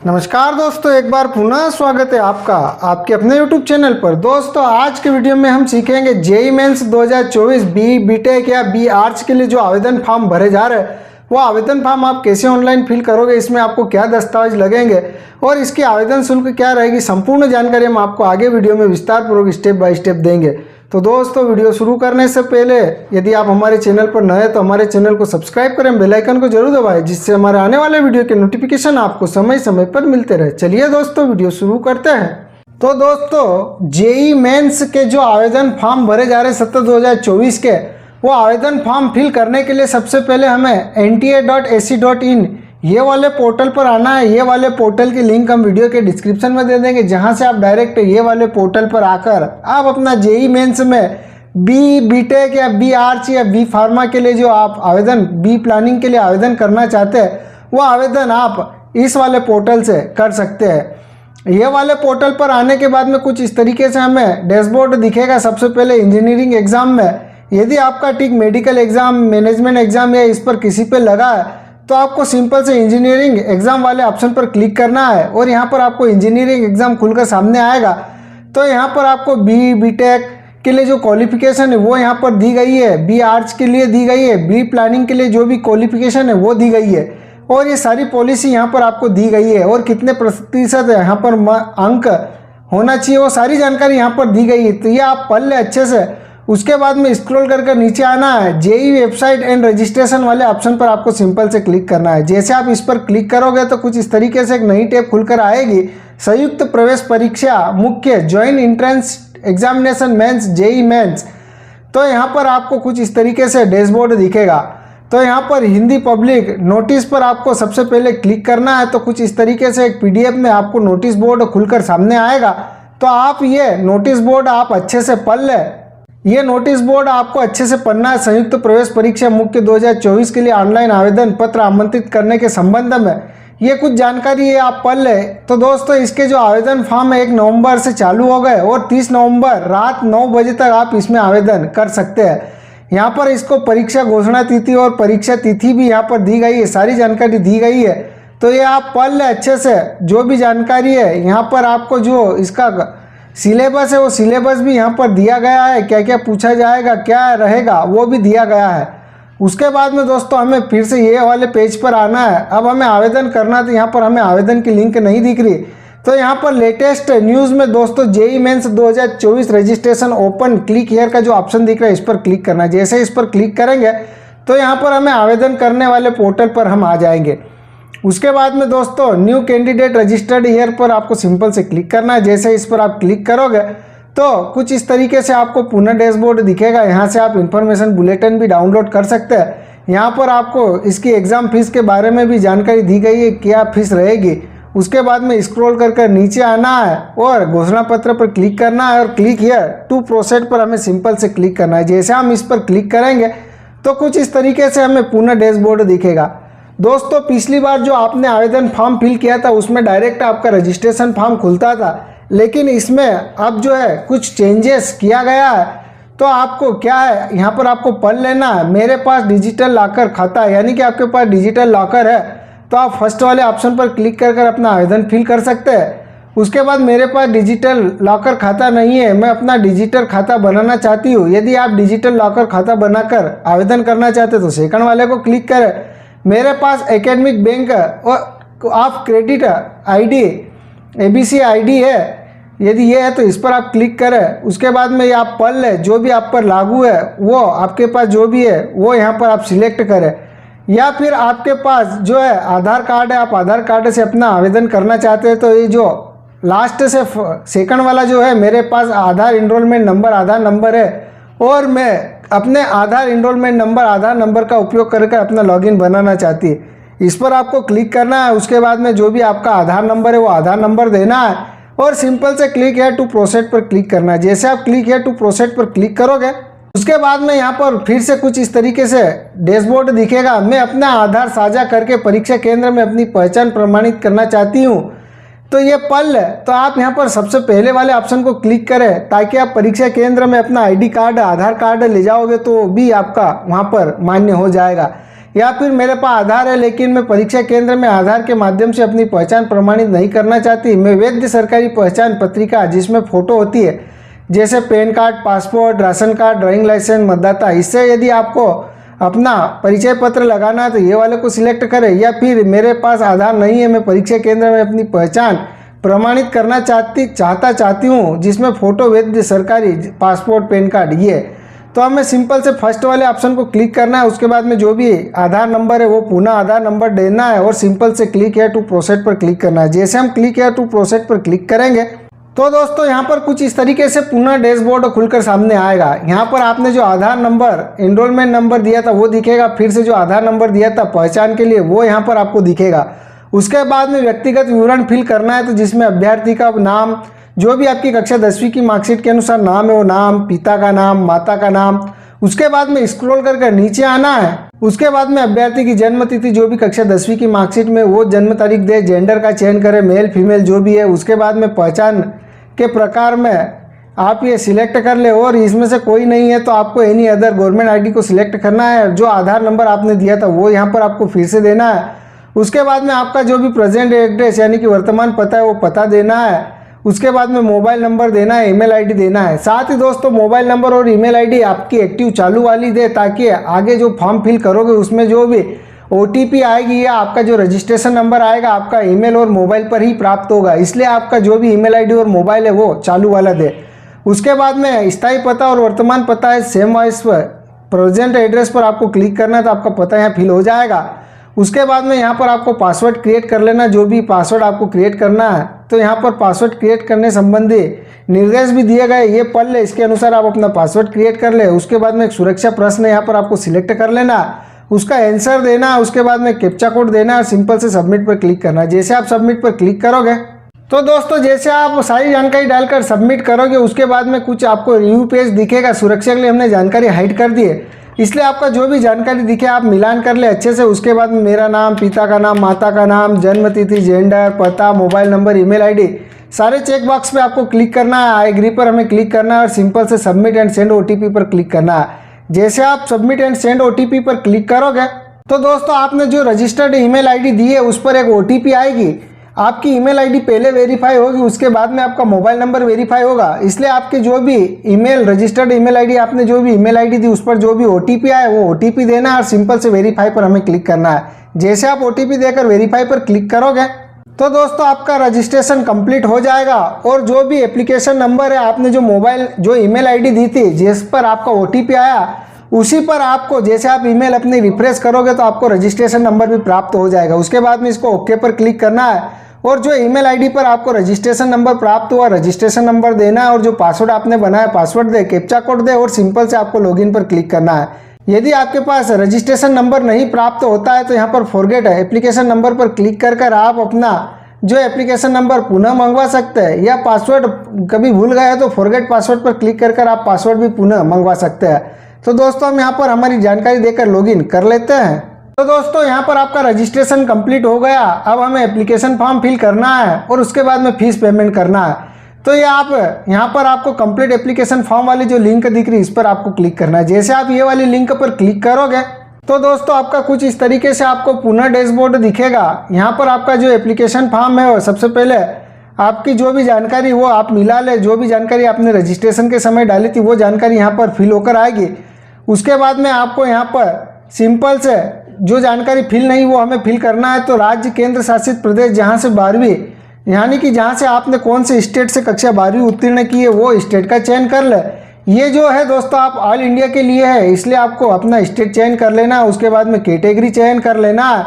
नमस्कार दोस्तों, एक बार पुनः स्वागत है आपका आपके अपने YouTube चैनल पर। दोस्तों आज के वीडियो में हम सीखेंगे जेईई मेंस 2024 बीटेक या बी आर्ट्स के लिए जो आवेदन फॉर्म भरे जा रहे हैं वो आवेदन फॉर्म आप कैसे ऑनलाइन फिल करोगे, इसमें आपको क्या दस्तावेज लगेंगे और इसकी आवेदन शुल्क क्या रहेगी, संपूर्ण जानकारी हम आपको आगे वीडियो में विस्तार पूर्वक स्टेप बाय स्टेप देंगे। तो दोस्तों वीडियो शुरू करने से पहले यदि आप हमारे चैनल पर नए हैं तो हमारे चैनल को सब्सक्राइब करें, बेल आइकन को जरूर दबाएं जिससे हमारे आने वाले वीडियो के नोटिफिकेशन आपको समय समय पर मिलते रहे। चलिए दोस्तों वीडियो शुरू करते हैं। तो दोस्तों जेईई मेंस के जो आवेदन फॉर्म भरे जा रहे 7/2024 के, वो आवेदन फॉर्म फिल करने के लिए सबसे पहले हमें nta.ac.in ये वाले पोर्टल पर आना है। ये वाले पोर्टल की लिंक हम वीडियो के डिस्क्रिप्शन में दे देंगे, जहां से आप डायरेक्ट ये वाले पोर्टल पर आकर आप अपना जेईई मेंस में बीटेक या बी आर्ट्स या बी फार्मा के लिए जो आप आवेदन बी प्लानिंग के लिए आवेदन करना चाहते हैं वो आवेदन आप इस वाले पोर्टल से कर सकते हैं। ये वाले पोर्टल पर आने के बाद में कुछ इस तरीके से हमें डैशबोर्ड दिखेगा। सबसे पहले इंजीनियरिंग एग्जाम में यदि आपका टिक मेडिकल एग्जाम, मैनेजमेंट एग्जाम या इस पर किसी पे लगा है तो आपको सिंपल से इंजीनियरिंग एग्जाम वाले ऑप्शन पर क्लिक करना है और यहाँ पर आपको इंजीनियरिंग एग्जाम खुलकर सामने आएगा। तो यहाँ पर आपको बीटेक के लिए जो क्वालिफिकेशन है वो यहाँ पर दी गई है, बी आर्ट्स के लिए दी गई है, बी प्लानिंग के लिए जो भी क्वालिफिकेशन है वो दी गई है और ये सारी पॉलिसी यहाँ पर आपको दी गई है और कितने प्रतिशत यहाँ पर अंक होना चाहिए वो सारी जानकारी यहाँ पर दी गई है। तो ये आप पढ़ ले अच्छे से। उसके बाद में स्क्रॉल करके नीचे आना है, जेईई वेबसाइट एंड रजिस्ट्रेशन वाले ऑप्शन पर आपको सिंपल से क्लिक करना है। जैसे आप इस पर क्लिक करोगे तो कुछ इस तरीके से एक नई टैब खुलकर आएगी, संयुक्त प्रवेश परीक्षा मुख्य joint entrance examination mains JEE mains. तो यहाँ पर आपको कुछ इस तरीके से डैशबोर्ड दिखेगा। तो यहाँ पर हिंदी पब्लिक नोटिस पर आपको सबसे पहले क्लिक करना है। तो कुछ इस तरीके से एक पीडीएफ में आपको नोटिस बोर्ड खुलकर सामने आएगा। तो आप ये नोटिस बोर्ड आप अच्छे से पढ़ लें। ये नोटिस बोर्ड आपको अच्छे से पढ़ना है। संयुक्त प्रवेश परीक्षा मुख्य 2024 के लिए ऑनलाइन आवेदन पत्र आमंत्रित करने के संबंध में ये कुछ जानकारी है, आप पढ़ ले। तो दोस्तों इसके जो आवेदन फॉर्म है 1 नवंबर से चालू हो गए और 30 नवंबर रात 9 बजे तक आप इसमें आवेदन कर सकते हैं। यहाँ पर इसको परीक्षा घोषणा तिथि और परीक्षा तिथि भी यहाँ पर दी गई है, सारी जानकारी दी गई है। तो ये आप पढ़ ले अच्छे से, जो भी जानकारी है। यहाँ पर आपको जो इसका सिलेबस है वो सिलेबस भी यहाँ पर दिया गया है, क्या क्या पूछा जाएगा, क्या रहेगा वो भी दिया गया है। उसके बाद में दोस्तों हमें फिर से ये वाले पेज पर आना है। अब हमें आवेदन करना, तो यहाँ पर हमें आवेदन की लिंक नहीं दिख रही। तो यहाँ पर लेटेस्ट न्यूज़ में दोस्तों JEE mains 2024 registration open click here का जो ऑप्शन दिख रहा है इस पर क्लिक करना है। जैसे इस पर क्लिक करेंगे तो यहाँ पर हमें आवेदन करने वाले पोर्टल पर हम आ जाएंगे। उसके बाद में दोस्तों न्यू कैंडिडेट रजिस्टर्ड हियर पर आपको सिंपल से क्लिक करना है। जैसे इस पर आप क्लिक करोगे तो कुछ इस तरीके से आपको पुनः डैशबोर्ड दिखेगा। यहाँ से आप इन्फॉर्मेशन बुलेटिन भी डाउनलोड कर सकते हैं। यहाँ पर आपको इसकी एग्ज़ाम फीस के बारे में भी जानकारी दी गई है, क्या फीस रहेगी। उसके बाद में स्क्रॉल कर नीचे आना है और घोषणा पत्र पर क्लिक करना है और क्लिक हियर टू प्रोसीड पर हमें सिंपल से क्लिक करना है। जैसे हम इस पर क्लिक करेंगे तो कुछ इस तरीके से हमें पुनः डैशबोर्ड दिखेगा। दोस्तों पिछली बार जो आपने आवेदन फॉर्म फिल किया था उसमें डायरेक्ट आपका रजिस्ट्रेशन फॉर्म खुलता था, लेकिन इसमें अब जो है कुछ चेंजेस किया गया है। तो आपको क्या है, यहाँ पर आपको पढ़ लेना है। मेरे पास डिजिटल लॉकर खाता है, यानी कि आपके पास डिजिटल लॉकर है तो आप फर्स्ट वाले ऑप्शन पर क्लिक कर अपना आवेदन फिल कर सकते हैं। उसके बाद मेरे पास डिजिटल लॉकर खाता नहीं है, मैं अपना डिजिटल खाता बनाना चाहती हूँ। यदि आप डिजिटल लॉकर खाता बनाकर आवेदन करना चाहते तो सेकंड वाले को क्लिक करें। मेरे पास academic bank of credit ID ABC ID है, यदि ये है तो इस पर आप क्लिक करें। उसके बाद में ये आप पढ़ लें, जो भी आप पर लागू है वो आपके पास जो भी है वो यहाँ पर आप सिलेक्ट करें। या फिर आपके पास जो है आधार कार्ड है, आप आधार कार्ड से अपना आवेदन करना चाहते हैं तो ये जो लास्ट से सेकंड वाला जो है, मेरे पास आधार इनरोलमेंट नंबर आधार नंबर है और मैं अपने आधार इनरोलमेंट नंबर आधार नंबर का उपयोग करके अपना लॉगिन बनाना चाहती है। इस पर आपको क्लिक करना है। उसके बाद में जो भी आपका आधार नंबर है वो आधार नंबर देना है और सिंपल से क्लिक हियर टू प्रोसीड पर क्लिक करना है। जैसे आप क्लिक हियर टू प्रोसीड पर क्लिक करोगे उसके बाद में यहाँ पर फिर से कुछ इस तरीके से डैशबोर्ड दिखेगा। मैं अपना आधार साझा करके परीक्षा केंद्र में अपनी पहचान प्रमाणित करना चाहती हूँ, तो ये पढ़ ले। तो आप यहाँ पर सबसे पहले वाले ऑप्शन को क्लिक करें ताकि आप परीक्षा केंद्र में अपना आईडी कार्ड आधार कार्ड ले जाओगे तो भी आपका वहाँ पर मान्य हो जाएगा। या फिर मेरे पास आधार है लेकिन मैं परीक्षा केंद्र में आधार के माध्यम से अपनी पहचान प्रमाणित नहीं करना चाहती, मैं वैध सरकारी पहचान पत्रिका जिसमें फ़ोटो होती है जैसे PAN card, passport, ration card, driving licence, मतदाता, इससे यदि आपको अपना परिचय पत्र लगाना है तो ये वाले को सिलेक्ट करें। या फिर मेरे पास आधार नहीं है, मैं परीक्षा केंद्र में अपनी पहचान प्रमाणित करना चाहती हूँ जिसमें फ़ोटो वैध सरकारी पासपोर्ट, पैन कार्ड, ये तो हमें सिंपल से फर्स्ट वाले ऑप्शन को क्लिक करना है। उसके बाद में जो भी आधार नंबर है वो पुनः आधार नंबर देना है और सिंपल से क्लिक हेयर टू प्रोसीड पर क्लिक करना है। जैसे हम क्लिक हेयर टू प्रोसीड पर क्लिक करेंगे तो दोस्तों यहाँ पर कुछ इस तरीके से पुनः डैशबोर्ड खुलकर सामने आएगा। यहाँ पर आपने जो आधार नंबर, एनरोलमेंट नंबर दिया था वो दिखेगा, फिर से जो आधार नंबर दिया था पहचान के लिए वो यहाँ पर आपको दिखेगा। उसके बाद में व्यक्तिगत विवरण फिल करना है, तो जिसमें अभ्यर्थी का नाम, जो भी आपकी कक्षा 10वीं की मार्कशीट के अनुसार नाम है वो नाम, पिता का नाम, माता का नाम। उसके बाद में स्क्रॉल करके नीचे आना है। उसके बाद में अभ्यर्थी की जन्म तिथि जो भी कक्षा 10वीं की मार्कशीट में वो जन्म तारीख दे, जेंडर का चयन करें, मेल फीमेल जो भी है। उसके बाद में पहचान के प्रकार में आप ये सिलेक्ट कर ले और इसमें से कोई नहीं है तो आपको एनी अदर गवर्नमेंट आईडी को सिलेक्ट करना है। जो आधार नंबर आपने दिया था वो यहाँ पर आपको फिर से देना है। उसके बाद में आपका जो भी प्रेजेंट एड्रेस यानी कि वर्तमान पता है वो पता देना है। उसके बाद में मोबाइल नंबर देना है, ईमेल आईडी देना है। साथ ही दोस्तों मोबाइल नंबर और ईमेल आईडी आपकी एक्टिव चालू वाली दे, ताकि आगे जो फॉर्म फिल करोगे उसमें जो भी OTP आएगी या आपका जो रजिस्ट्रेशन नंबर आएगा आपका ईमेल और मोबाइल पर ही प्राप्त होगा। इसलिए आपका जो भी ईमेल आईडी और मोबाइल है वो चालू वाला दे। उसके बाद में स्थायी पता और वर्तमान पता है सेम वाइस पर, प्रेजेंट एड्रेस पर आपको क्लिक करना है तो आपका पता यहाँ फिल हो जाएगा। उसके बाद में यहाँ पर आपको पासवर्ड क्रिएट कर लेना, जो भी पासवर्ड आपको क्रिएट करना है। तो यहाँ पर पासवर्ड क्रिएट करने संबंधी निर्देश भी दिए गए, ये पढ़ ले, इसके अनुसार आप अपना पासवर्ड क्रिएट कर ले। उसके बाद में एक सुरक्षा प्रश्न यहाँ पर आपको सिलेक्ट कर लेना, उसका आंसर देना, उसके बाद में कैप्चा कोड देना और सिंपल से सबमिट पर क्लिक करना। जैसे आप सबमिट पर क्लिक करोगे तो दोस्तों जैसे आप सारी जानकारी डालकर सबमिट करोगे उसके बाद में कुछ आपको रिव्यू पेज दिखेगा। सुरक्षा के लिए हमने जानकारी हाइड कर दी है, इसलिए आपका जो भी जानकारी दिखे आप मिलान कर ले अच्छे से। उसके बाद में मेरा नाम, पिता का नाम, माता का नाम, जन्म तिथि, जेंडर, पता, मोबाइल नंबर, ईमेल आईडी, सारे चेक बॉक्स पे आपको क्लिक करना है। आई एग्री पर हमें क्लिक करना है और सिंपल से सबमिट एंड सेंड OTP पर क्लिक करना है। जैसे आप सबमिट एंड सेंड OTP पर क्लिक करोगे तो दोस्तों आपने जो रजिस्टर्ड ईमेल आईडी दी है उस पर एक OTP आएगी। आपकी ईमेल आईडी पहले वेरीफाई होगी, उसके बाद में आपका मोबाइल नंबर वेरीफाई होगा। इसलिए आपके जो भी ईमेल, रजिस्टर्ड ईमेल आईडी, आपने जो भी ईमेल आईडी दी उस पर जो भी OTP आए वो OTP देना और सिंपल से वेरीफाई पर हमें क्लिक करना है। जैसे आप OTP देकर वेरीफाई पर क्लिक करोगे तो दोस्तों आपका रजिस्ट्रेशन कंप्लीट हो जाएगा और जो भी एप्लीकेशन नंबर है, आपने जो ईमेल आईडी दी थी जिस पर आपका OTP आया उसी पर आपको, जैसे आप ईमेल अपनी रिफ्रेश करोगे तो आपको रजिस्ट्रेशन नंबर भी प्राप्त हो जाएगा। उसके बाद में इसको ओके पर क्लिक करना है और जो ईमेल आईडी पर आपको रजिस्ट्रेशन नंबर प्राप्त हुआ रजिस्ट्रेशन नंबर देना है और जो पासवर्ड आपने बनाया पासवर्ड दे, कैप्चा कोड दे और सिंपल से आपको लॉगिन पर क्लिक करना है। यदि आपके पास रजिस्ट्रेशन नंबर नहीं प्राप्त होता है तो यहाँ पर फॉरगेट एप्लीकेशन नंबर पर क्लिक कर आप अपना जो एप्लीकेशन नंबर पुनः मंगवा सकते हैं, या पासवर्ड कभी भूल गए तो फॉरगेट पासवर्ड पर क्लिक कर आप पासवर्ड भी पुनः मंगवा सकते हैं। तो दोस्तों हम यहाँ पर हमारी जानकारी देकर लॉगिन कर लेते हैं। तो दोस्तों यहाँ पर आपका रजिस्ट्रेशन कंप्लीट हो गया। अब हमें एप्लीकेशन फॉर्म फिल करना है और उसके बाद में फीस पेमेंट करना है। तो ये आप यहाँ पर आपको कंप्लीट एप्लीकेशन फॉर्म वाली जो लिंक दिख रही है इस पर आपको क्लिक करना है। जैसे आप ये वाली लिंक पर क्लिक करोगे तो दोस्तों आपका कुछ इस तरीके से आपको पुनः डैशबोर्ड दिखेगा। यहाँ पर आपका जो एप्लीकेशन फॉर्म है वो सबसे पहले आपकी जो भी जानकारी वो आप मिला ले, जो भी जानकारी आपने रजिस्ट्रेशन के समय डाली थी वो जानकारी यहाँ पर फिल होकर आएगी। उसके बाद में आपको यहाँ पर सिंपल से जो जानकारी फिल नहीं वो हमें फिल करना है। तो राज्य केंद्र शासित प्रदेश जहाँ से 12वीं यानी कि जहाँ से आपने कौन से स्टेट से कक्षा 12वीं उत्तीर्ण की है वो स्टेट का चयन कर ले। ये जो है दोस्तों आप ऑल इंडिया के लिए है, इसलिए आपको अपना स्टेट चयन कर लेना है। उसके बाद में कैटेगरी चयन कर लेना है।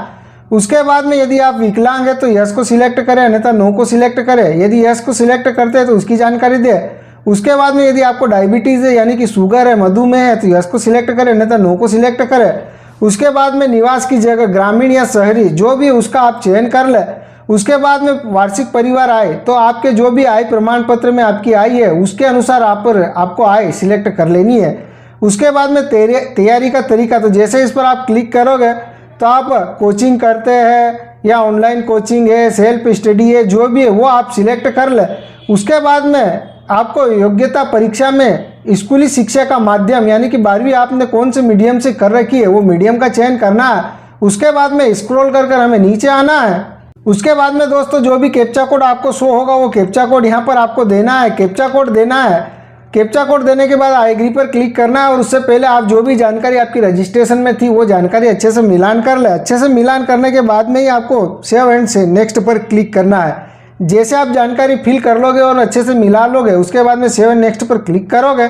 उसके बाद में यदि आप विकलांग है तो यस को सिलेक्ट करें, अन्यथा नो को सिलेक्ट करें। यदि यस को सिलेक्ट करते हैं तो उसकी जानकारी दे। उसके बाद में यदि आपको डायबिटीज़ है यानी कि शुगर है, मधुमेह है तो यस को सिलेक्ट करें, अन्यथा नो को सिलेक्ट करें। उसके बाद में निवास की जगह ग्रामीण या शहरी जो भी उसका आप चयन कर ले। उसके बाद में वार्षिक परिवार आय, तो आपके जो भी आय प्रमाण पत्र में आपकी आय है उसके अनुसार आपको आय सिलेक्ट कर लेनी है। उसके बाद में तैयारी का तरीका, तो जैसे इस पर आप क्लिक करोगे तो आप कोचिंग करते हैं या ऑनलाइन कोचिंग है, सेल्फ स्टडी है, जो भी है वो आप सिलेक्ट कर ले। उसके बाद में आपको योग्यता परीक्षा में स्कूली शिक्षा का माध्यम यानी कि 12वीं आपने कौन से मीडियम से कर रखी है वो मीडियम का चयन करना है। उसके बाद में स्क्रॉल कर कर हमें नीचे आना है। उसके बाद में दोस्तों जो भी कैप्चा कोड आपको शो होगा वो कैप्चा कोड यहाँ पर आपको देना है, कैप्चा कोड देना है। कैप्चा कोड देने के बाद आई एग्री पर क्लिक करना है और उससे पहले आप जो भी जानकारी आपकी रजिस्ट्रेशन में थी वो जानकारी अच्छे से मिलान कर ले। अच्छे से मिलान करने के बाद में ही आपको सेव एंड से नेक्स्ट पर क्लिक करना है। जैसे आप जानकारी फिल कर लोगे और अच्छे से मिला लोगे उसके बाद में सेव एंड नेक्स्ट पर क्लिक करोगे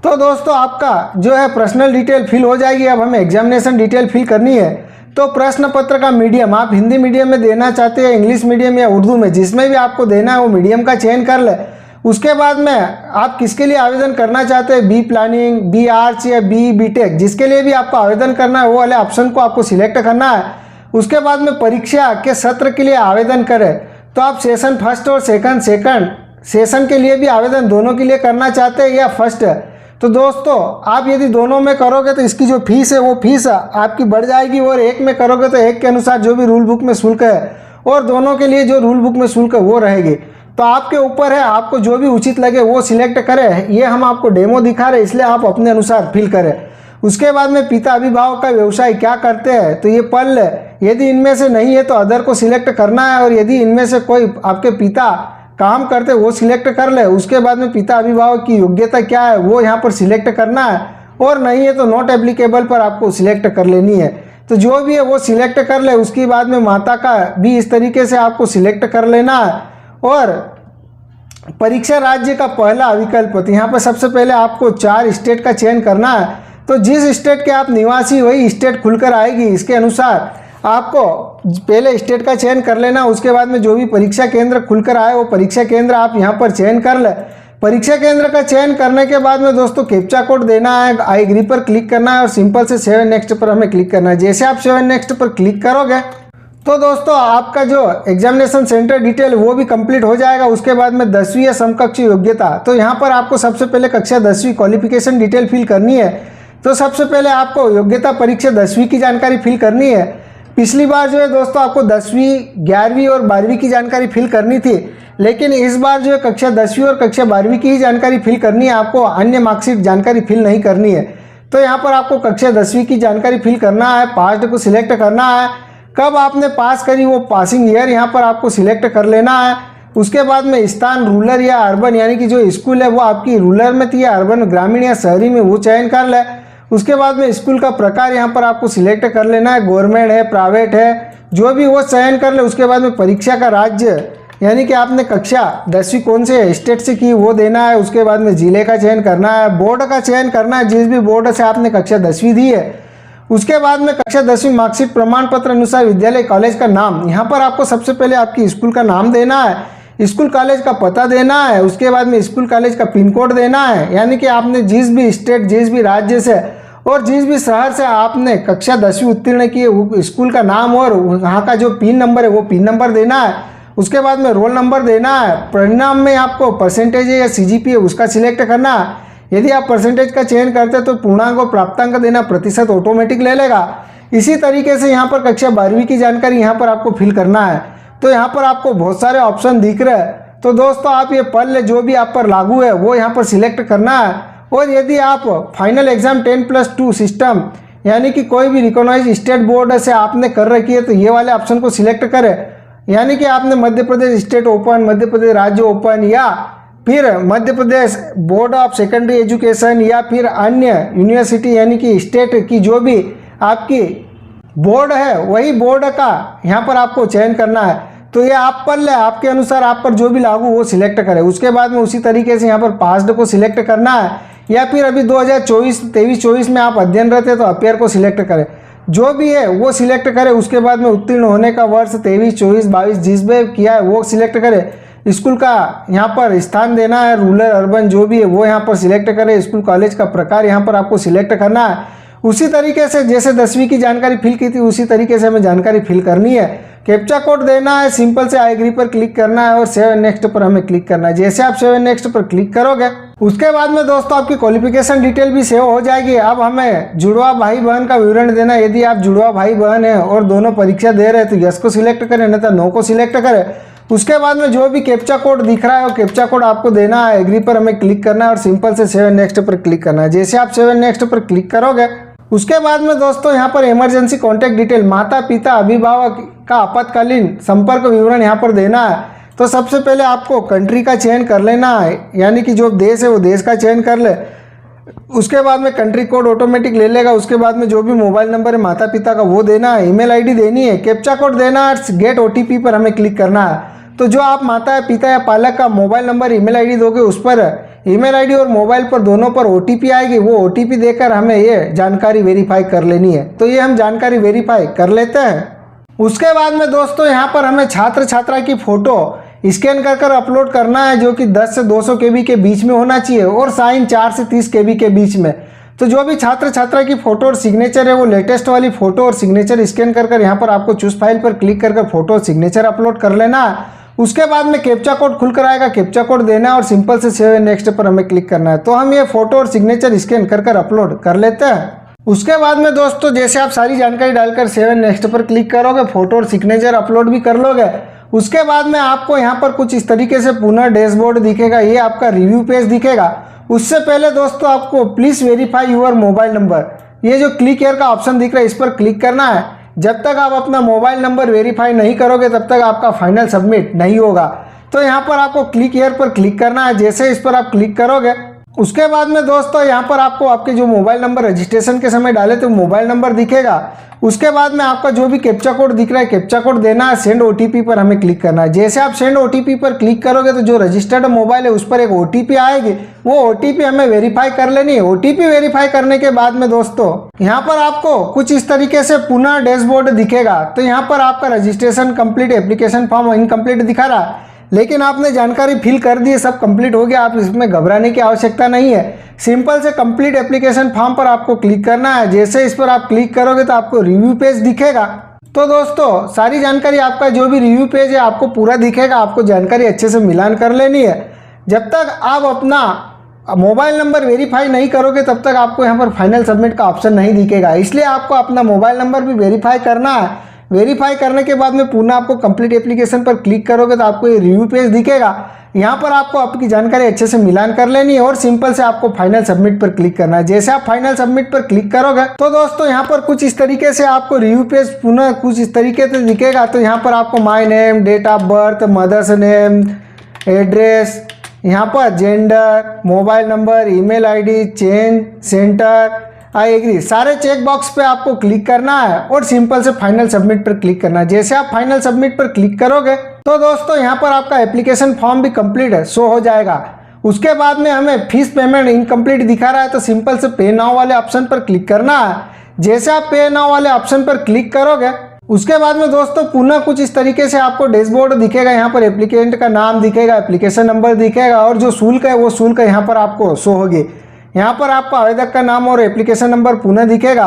तो दोस्तों आपका जो है पर्सनल डिटेल फिल हो जाएगी। अब हमें एग्जामिनेशन डिटेल फिल करनी है। तो प्रश्न पत्र का मीडियम आप हिंदी मीडियम में देना चाहते हैं, इंग्लिश मीडियम या उर्दू में, जिसमें भी आपको देना है वो मीडियम का चयन कर ले। उसके बाद में आप किसके लिए आवेदन करना चाहते हैं, बी प्लानिंग, बी आर्ट्स या बी बीटेक, जिसके लिए भी आपको आवेदन करना है वो वाले ऑप्शन को आपको सिलेक्ट करना है। उसके बाद में परीक्षा के सत्र के लिए आवेदन करें तो आप सेशन फर्स्ट और सेकंड सेशन के लिए भी आवेदन दोनों के लिए करना चाहते हैं या फर्स्ट। तो दोस्तों आप यदि दोनों में करोगे तो इसकी जो फीस है वो फीस आपकी बढ़ जाएगी, और एक में करोगे तो एक के अनुसार जो भी रूल बुक में शुल्क है और दोनों के लिए जो रूल बुक में शुल्क है वो रहेगी। तो आपके ऊपर है, आपको जो भी उचित लगे वो सिलेक्ट करें। ये हम आपको डेमो दिखा रहे इसलिए आप अपने अनुसार फिल करें। उसके बाद में पिता अभिभावक का व्यवसाय क्या करते हैं तो ये पढ़ ले। यदि इनमें से नहीं है तो अदर को सिलेक्ट करना है, और यदि इनमें से कोई आपके पिता काम करते वो सिलेक्ट कर ले। उसके बाद में पिता अभिभावक की योग्यता क्या है वो यहाँ पर सिलेक्ट करना है, और नहीं है तो नॉट एप्लीकेबल पर आपको सिलेक्ट कर लेनी है। तो जो भी है वो सिलेक्ट कर ले। उसके बाद में माता का भी इस तरीके से आपको सिलेक्ट कर लेना है। और परीक्षा राज्य का पहला विकल्प, तो यहाँ पर सबसे पहले आपको 4 स्टेट का चयन करना है। तो जिस स्टेट के आप निवासी वही स्टेट खुलकर आएगी, इसके अनुसार आपको पहले स्टेट का चयन कर लेना। उसके बाद में जो भी परीक्षा केंद्र खुलकर आए वो परीक्षा केंद्र आप यहाँ पर चयन कर ले। परीक्षा केंद्र का चयन करने के बाद में दोस्तों कैप्चा कोड देना है, आई एग्री पर क्लिक करना है और सिंपल से सेव एंड नेक्स्ट पर हमें क्लिक करना है। जैसे आप सेव एंड नेक्स्ट पर क्लिक करोगे तो दोस्तों आपका जो एग्जामिनेशन सेंटर डिटेल वो भी कंप्लीट हो जाएगा। उसके बाद में 10वीं या समकक्ष योग्यता, तो यहाँ पर आपको सबसे पहले कक्षा 10वीं क्वालिफिकेशन डिटेल फिल करनी है। तो सबसे पहले आपको योग्यता परीक्षा 10वीं की जानकारी फिल करनी है। पिछली बार जो है दोस्तों आपको 10वीं, 11वीं और 12वीं की जानकारी फिल करनी थी, लेकिन इस बार जो है कक्षा 10वीं और कक्षा 12वीं की ही जानकारी फिल करनी है। आपको अन्य मार्कशीट जानकारी फिल नहीं करनी है। तो यहाँ पर आपको कक्षा 10वीं की जानकारी फिल करना है, पास्ड को सिलेक्ट करना है, कब आपने पास करी वो पासिंग ईयर यहाँ पर आपको सिलेक्ट कर लेना है। उसके बाद में स्थान रूरल या अर्बन, यानी कि जो स्कूल है वो आपकी रूरल में थी या अर्बन ग्रामीण या शहरी में, वो चयन कर ले। उसके बाद में स्कूल का प्रकार यहाँ पर आपको सिलेक्ट कर लेना है, गवर्नमेंट है, प्राइवेट है, जो भी वो चयन कर ले। उसके बाद में परीक्षा का राज्य, यानी कि आपने कक्षा 10वीं कौन से स्टेट से की वो देना है। उसके बाद में जिले का चयन करना है, बोर्ड का चयन करना है, जिस भी बोर्ड से आपने कक्षा 10वीं दी है। उसके बाद में कक्षा 10वीं मार्कशीट प्रमाण पत्र अनुसार विद्यालय कॉलेज का नाम, यहाँ पर आपको सबसे पहले आपकी स्कूल का नाम देना है, स्कूल कॉलेज का पता देना है। उसके बाद में स्कूल कॉलेज का पिन कोड देना है, यानी कि आपने जिस भी स्टेट, जिस भी राज्य से और जिस भी शहर से आपने कक्षा 10वीं उत्तीर्ण की है स्कूल का नाम और वहाँ का जो पिन नंबर है वो पिन नंबर देना है। उसके बाद में रोल नंबर देना है। परिणाम में आपको परसेंटेज है या सीजीपीए उसका सिलेक्ट करना है। यदि आप परसेंटेज का चयन करते हैं तो पूर्णांक और प्राप्तांक देना प्रतिशत ऑटोमेटिक ले लेगा। इसी तरीके से यहाँ पर कक्षा 12वीं की जानकारी यहाँ पर आपको फिल करना है। तो यहाँ पर आपको बहुत सारे ऑप्शन दिख रहे हैं। तो दोस्तों आप ये पढ़ ले, जो भी आप पर लागू है वो यहाँ पर सिलेक्ट करना है। और यदि आप फाइनल एग्जाम 10+2 सिस्टम, यानी कि कोई भी रिकॉग्नाइज स्टेट बोर्ड से आपने कर रखी है तो ये वाले ऑप्शन को सिलेक्ट करें, यानी कि आपने मध्य प्रदेश स्टेट ओपन, मध्य प्रदेश राज्य ओपन, या फिर Madhya Pradesh board of secondary education, या फिर अन्य यूनिवर्सिटी, यानी कि स्टेट की जो भी आपकी बोर्ड है वही बोर्ड का यहाँ पर आपको चयन करना है। तो ये आप पढ़ ले, आपके अनुसार आप पर जो भी लागू वो सिलेक्ट करें। उसके बाद में उसी तरीके से यहाँ पर पास्ड को सिलेक्ट करना है, या फिर अभी 2023-24 में आप अध्ययनरत है तो अपेयर को सिलेक्ट करें। जो भी है वो सिलेक्ट करें। उसके बाद में उत्तीर्ण होने का वर्ष 23, 24, 22 जिस भी किया है वो सिलेक्ट करें। स्कूल का यहाँ पर स्थान देना है, रूरल अर्बन जो भी है वो यहाँ पर सिलेक्ट करें। स्कूल कॉलेज का प्रकार यहाँ पर आपको सिलेक्ट करना है। उसी तरीके से जैसे 10वीं की जानकारी फिल की थी उसी तरीके से हमें जानकारी फिल करनी है। कैप्चा कोड देना है, सिंपल से आई एग्री पर क्लिक करना है और सेव एंड नेक्स्ट पर हमें क्लिक करना है। जैसे आप सेव एंड नेक्स्ट पर क्लिक करोगे उसके बाद में दोस्तों आपकी क्वालिफिकेशन डिटेल भी सेव हो जाएगी। अब हमें जुड़वा भाई बहन का विवरण देना है। यदि आप जुड़वा भाई बहन है और दोनों परीक्षा दे रहे हैं तो यस को सिलेक्ट करें, नहीं तो नो को सिलेक्ट करें। उसके बाद में जो भी कैप्चा कोड दिख रहा है वो कैप्चा कोड आपको देना है, एग्री पर हमें क्लिक करना है और सिंपल से सेव एंड नेक्स्ट पर क्लिक करना है। जैसे आप सेव एंड नेक्स्ट पर क्लिक करोगे उसके बाद में दोस्तों यहाँ पर इमरजेंसी कॉन्टैक्ट डिटेल, माता पिता अभिभावक का आपातकालीन संपर्क विवरण यहाँ पर देना है। तो सबसे पहले आपको कंट्री का चयन कर लेना है, यानी कि जो देश है वो देश का चयन कर ले। उसके बाद में कंट्री कोड ऑटोमेटिक ले लेगा। उसके बाद में जो भी मोबाइल नंबर है माता पिता का वो देना है, ईमेल आईडी देनी है, कैप्चा कोड देना है, गेट ओटीपी पर हमें क्लिक करना है। तो जो आप माता पिता या पालक का मोबाइल नंबर ईमेल आईडी दोगे उस पर ईमेल आईडी और मोबाइल पर दोनों पर ओटीपी आएगी, वो ओटीपी देकर हमें ये जानकारी वेरीफाई कर लेनी है। तो ये हम जानकारी वेरीफाई कर लेते हैं। उसके बाद में दोस्तों यहाँ पर हमें छात्र छात्रा की फ़ोटो स्कैन कर अपलोड करना है, जो कि 10 से 200 KB के बीच में होना चाहिए और साइन 4 से 30 KB के बीच में। तो जो भी छात्र छात्रा की फ़ोटो और सिग्नेचर है वो लेटेस्ट वाली फ़ोटो और सिग्नेचर स्कैन कर यहाँ पर आपको चूज फाइल पर क्लिक कर फ़ोटो और सिग्नेचर अपलोड कर लेना है। उसके बाद में कैप्चा कोड खुल कर आएगा, कैप्चा कोड देना है और सिंपल से सेव नेक्स्ट पर हमें क्लिक करना है। तो हम ये फ़ोटो और सिग्नेचर स्कैन कर अपलोड कर लेते हैं। उसके बाद में दोस्तों जैसे आप सारी जानकारी डालकर सेव नेक्स्ट पर क्लिक करोगे, फोटो और सिग्नेचर अपलोड भी कर लोगे। उसके बाद में आपको यहाँ पर कुछ इस तरीके से पुनः डैशबोर्ड दिखेगा, ये आपका रिव्यू पेज दिखेगा। उससे पहले दोस्तों आपको please verify your mobile number, ये जो क्लिक हियर का ऑप्शन दिख रहा है इस पर क्लिक करना है। जब तक आप अपना मोबाइल नंबर वेरीफाई नहीं करोगे तब तक आपका फाइनल सबमिट नहीं होगा। तो यहाँ पर आपको क्लिक हियर पर क्लिक करना है। जैसे इस पर आप क्लिक करोगे उसके बाद में दोस्तों यहाँ पर आपको आपके जो मोबाइल नंबर रजिस्ट्रेशन के समय डाले तो मोबाइल नंबर दिखेगा। उसके बाद में आपका जो भी कैप्चा कोड दिख रहा है कैप्चा कोड देना है, सेंड ओटीपी पर हमें क्लिक करना है। जैसे आप सेंड ओटीपी पर क्लिक करोगे तो जो रजिस्टर्ड मोबाइल है उस पर एक ओटीपी आएगी, वो ओटीपी हमें वेरीफाई कर लेनी है। ओटीपी वेरीफाई करने के बाद में दोस्तों यहाँ पर आपको कुछ इस तरीके से पुनः डैशबोर्ड दिखेगा। तो यहाँ पर आपका registration complete, application form incomplete दिखा रहा है, लेकिन आपने जानकारी फिल कर दी है, सब कंप्लीट हो गया, आप इसमें घबराने की आवश्यकता नहीं है। सिंपल से कंप्लीट एप्लीकेशन फॉर्म पर आपको क्लिक करना है। जैसे इस पर आप क्लिक करोगे तो आपको रिव्यू पेज दिखेगा। तो दोस्तों सारी जानकारी आपका जो भी रिव्यू पेज है आपको पूरा दिखेगा, आपको जानकारी अच्छे से मिलान कर लेनी है। जब तक आप अपना मोबाइल नंबर वेरीफाई नहीं करोगे तब तक आपको यहाँ पर फाइनल सबमिट का ऑप्शन नहीं दिखेगा, इसलिए आपको अपना मोबाइल नंबर भी वेरीफाई करना है। वेरीफाई करने के बाद में पुनः आपको कंप्लीट एप्लीकेशन पर क्लिक करोगे तो आपको ये रिव्यू पेज दिखेगा। यहाँ पर आपको आपकी जानकारी अच्छे से मिलान कर लेनी है और सिंपल से आपको फाइनल सबमिट पर क्लिक करना है। जैसे आप फाइनल सबमिट पर क्लिक करोगे तो दोस्तों यहाँ पर कुछ इस तरीके से आपको रिव्यू पेज पुनः कुछ इस तरीके से दिखेगा। तो यहाँ पर आपको my name, date of birth, mother's name, address, यहाँ पर gender, mobile number, email ID, change centre, I agree, सारे चेक बॉक्स पे आपको क्लिक करना है और सिंपल से फाइनल सबमिट पर क्लिक करना है। जैसे आप फाइनल सबमिट पर क्लिक करोगे तो दोस्तों यहाँ पर आपका एप्लीकेशन फॉर्म भी कंप्लीट है शो हो जाएगा। उसके बाद में हमें फीस पेमेंट इनकम्प्लीट दिखा रहा है तो सिंपल से पे नाउ वाले ऑप्शन पर क्लिक करना है। जैसे आप पे नाउ वाले ऑप्शन पर क्लिक करोगे उसके बाद में दोस्तों पुनः कुछ इस तरीके से आपको डैशबोर्ड दिखेगा। यहाँ पर एप्लीकेंट का नाम दिखेगा, एप्लीकेशन नंबर दिखेगा और जो शुल्क है वो शुल्क यहाँ पर आपको शो होगी। यहाँ पर आपको आवेदक का नाम और एप्लीकेशन नंबर पुनः दिखेगा।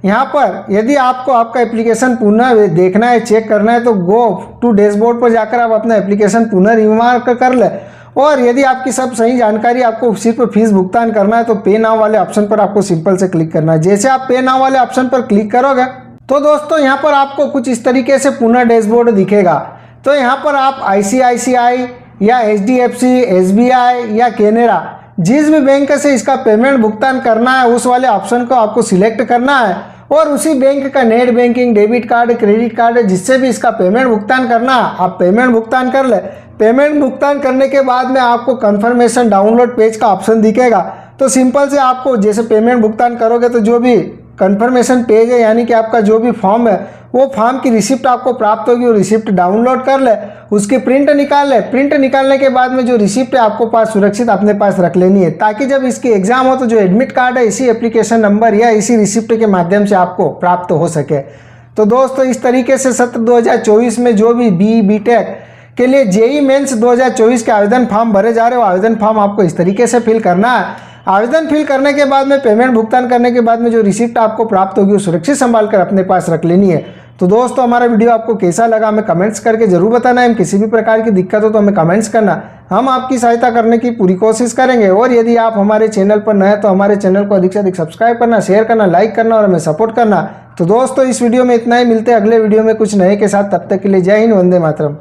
यहाँ पर यदि आपको आपका एप्लीकेशन पुनः देखना है, चेक करना है तो गो टू डैशबोर्ड पर जाकर आप अपना एप्लीकेशन पुनः रिमार्क कर ले। और यदि आपकी सब सही जानकारी, आपको सिर्फ फीस भुगतान करना है तो पे नाउ वाले ऑप्शन पर आपको सिंपल से क्लिक करना है। जैसे आप पे नाउ वाले ऑप्शन पर क्लिक करोगे तो दोस्तों यहाँ पर आपको कुछ इस तरीके से पुनः डैशबोर्ड दिखेगा। तो यहाँ पर आप ICICI या HDFC, SBI या कैनेरा जिस भी बैंक से इसका पेमेंट भुगतान करना है उस वाले ऑप्शन को आपको सिलेक्ट करना है और उसी बैंक का net banking, debit card, credit card जिससे भी इसका पेमेंट भुगतान करना है आप पेमेंट भुगतान कर ले। पेमेंट भुगतान करने के बाद में आपको कंफर्मेशन डाउनलोड पेज का ऑप्शन दिखेगा। तो सिंपल से आपको जैसे पेमेंट भुगतान करोगे तो जो भी कंफर्मेशन पेज है यानी कि आपका जो भी फॉर्म है वो फॉर्म की रिसिप्ट आपको प्राप्त होगी, वो रिसिप्ट डाउनलोड कर ले, उसकी प्रिंट निकाल ले। प्रिंट निकालने के बाद में जो रिसिप्ट है आपको पास सुरक्षित अपने पास रख लेनी है, ताकि जब इसकी एग्जाम हो तो जो एडमिट कार्ड है इसी एप्लीकेशन नंबर या इसी रिसिप्ट के माध्यम से आपको प्राप्त हो सके। तो दोस्तों इस तरीके से सत्र 2024 में जो भी BTech के लिए JEE मेंस 2024 के आवेदन फॉर्म भरे जा रहे हो, आवेदन फॉर्म आपको इस तरीके से फिल करना है। आवेदन फिल करने के बाद में पेमेंट भुगतान करने के बाद में जो रिसिप्ट आपको प्राप्त होगी वो सुरक्षित संभाल कर अपने पास रख लेनी है। तो दोस्तों हमारा वीडियो आपको कैसा लगा हमें कमेंट्स करके जरूर बताना है। किसी भी प्रकार की दिक्कत हो तो हमें कमेंट्स करना, हम आपकी सहायता करने की पूरी कोशिश करेंगे। और यदि आप हमारे चैनल पर नए हैं तो हमारे चैनल को अधिक से अधिक सब्सक्राइब करना, शेयर करना, लाइक करना और हमें सपोर्ट करना। तो दोस्तों इस वीडियो में इतना ही, मिलते हैं अगले वीडियो में कुछ नए के साथ। तब तक के लिए जय हिंद, वंदे मातरम।